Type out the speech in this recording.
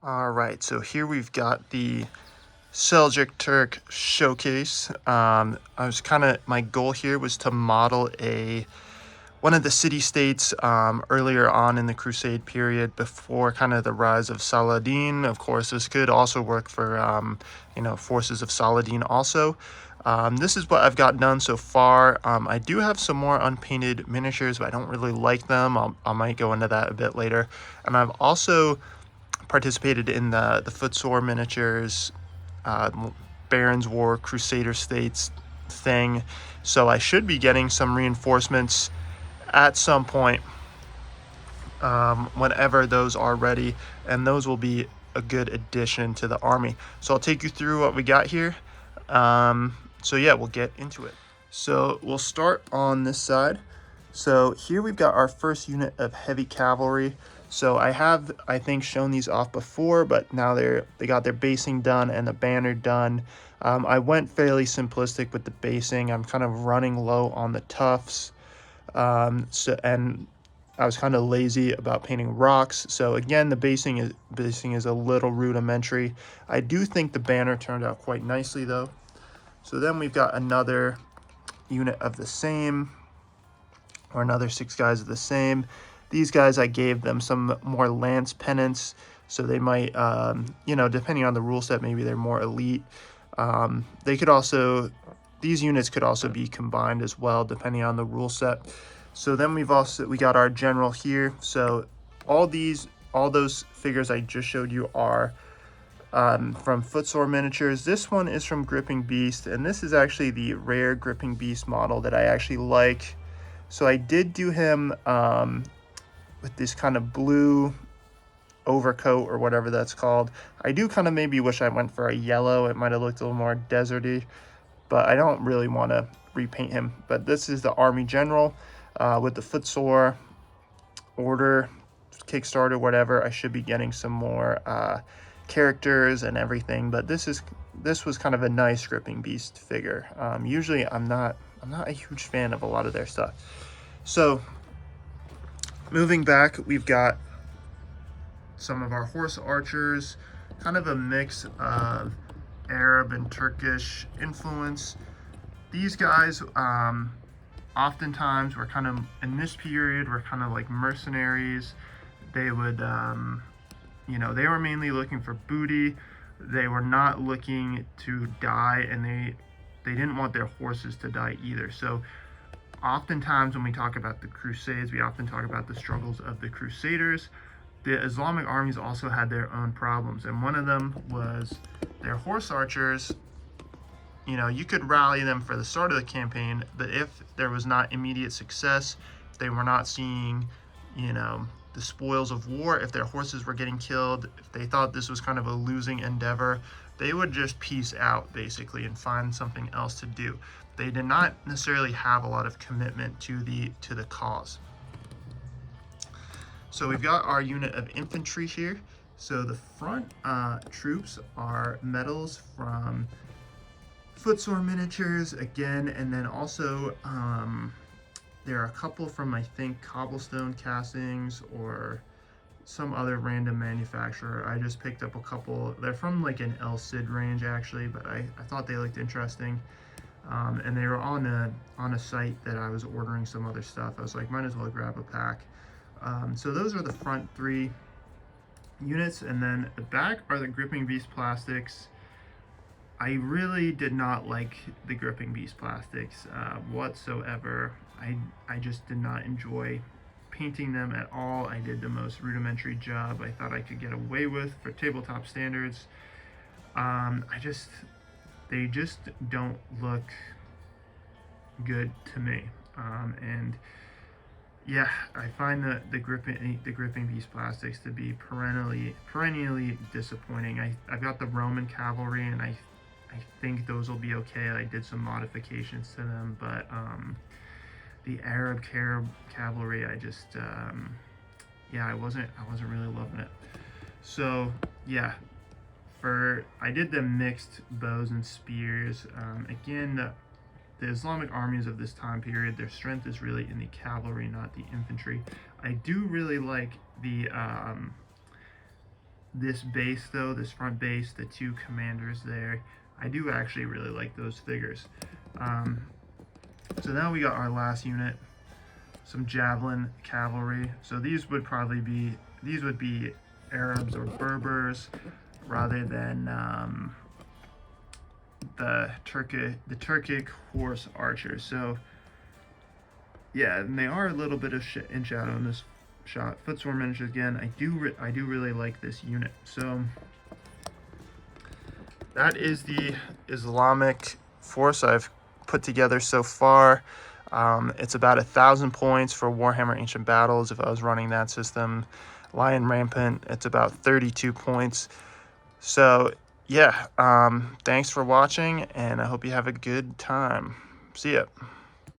All right, so here we've got the Seljuk Turk showcase. My goal here was to model one of the city-states earlier on in the Crusade period before kind of the rise of Saladin. Of course, this could also work for, forces of Saladin also. This is what I've got done so far. I do have some more unpainted miniatures, but I don't really like them. I might go into that a bit later. And I've also participated in the footsore miniatures, Baron's War, Crusader States thing. So I should be getting some reinforcements at some point whenever those are ready, and those will be a good addition to the army. So I'll take you through what we got here. So yeah, we'll get into it. So we'll start on this side. So here we've got our first unit of heavy cavalry. So I have, I think, shown these off before, but now they got their basing done and the banner done. I went fairly simplistic with the basing. I'm kind of running low on the tufts. And I was kind of lazy about painting rocks. So again, the basing is a little rudimentary. I do think the banner turned out quite nicely though. So then we've got another unit of the same, or another 6 guys of the same. These guys, I gave them some more lance pennants, so they might, depending on the rule set, maybe they're more elite. These units could also be combined as well, depending on the rule set. So then we got our general here. So all those figures I just showed you are from Footsore Miniatures. This one is from Gripping Beast, and this is actually the rare Gripping Beast model that I actually like. So I did do him with this kind of blue overcoat or whatever that's called. I do kind of maybe wish I went for a yellow. It might have looked a little more deserty, but I don't really want to repaint him. But this is the Army General with the Footsore order, Kickstarter, whatever. I should be getting some more characters and everything, but this was kind of a nice Gripping Beast figure. Usually I'm not a huge fan of a lot of their stuff. So moving back, we've got some of our horse archers, kind of a mix of Arab and Turkish influence. These guys oftentimes were kind of, in this period, were kind of like mercenaries. They would, they were mainly looking for booty. They were not looking to die, and they didn't want their horses to die either. So oftentimes when we talk about the Crusades, we often talk about the struggles of the Crusaders. The Islamic armies also had their own problems, and one of them was their horse archers. You could rally them for the start of the campaign, but if there was not immediate success, they were not seeing, the spoils of war, if their horses were getting killed, if they thought this was kind of a losing endeavor, they would just peace out basically and find something else to do. They did not necessarily have a lot of commitment to the cause. So we've got our unit of infantry here. So the front troops are medals from Footsore Miniatures again, and then also there are a couple from, I think, Cobblestone Castings or some other random manufacturer. I just picked up a couple. They're from like an El Cid range actually, but I thought they looked interesting. And they were on a site that I was ordering some other stuff. I was like, might as well grab a pack. So those are the front 3 units, and then the back are the Gripping Beast plastics. I really did not like the Gripping Beast plastics whatsoever. I just did not enjoy painting them at all. I did the most rudimentary job I thought I could get away with for tabletop standards. They just don't look good to me. And yeah, I find the Gripping Beast plastics to be perennially disappointing. I've got the Roman cavalry, and I think those will be okay. I did some modifications to them, but the Arab cavalry, I just I wasn't really loving it. So yeah, I did the mixed bows and spears. Again, the Islamic armies of this time period, their strength is really in the cavalry, not the infantry. I do really like the This base though, this front base, the two commanders there, I do actually really like those figures. So now we got our last unit, some javelin cavalry. So these would probably be, these would be Arabs or Berbers rather than the Turkic horse archers. So yeah, and they are a little bit of in shadow in this shot. Footsworn miniatures again. I do really like this unit. So that is the Islamic force I've put together so far. It's about 1,000 points for Warhammer Ancient Battles if I was running that system. Lion Rampant, it's about 32 points. So yeah, thanks for watching, and I hope you have a good time. See ya.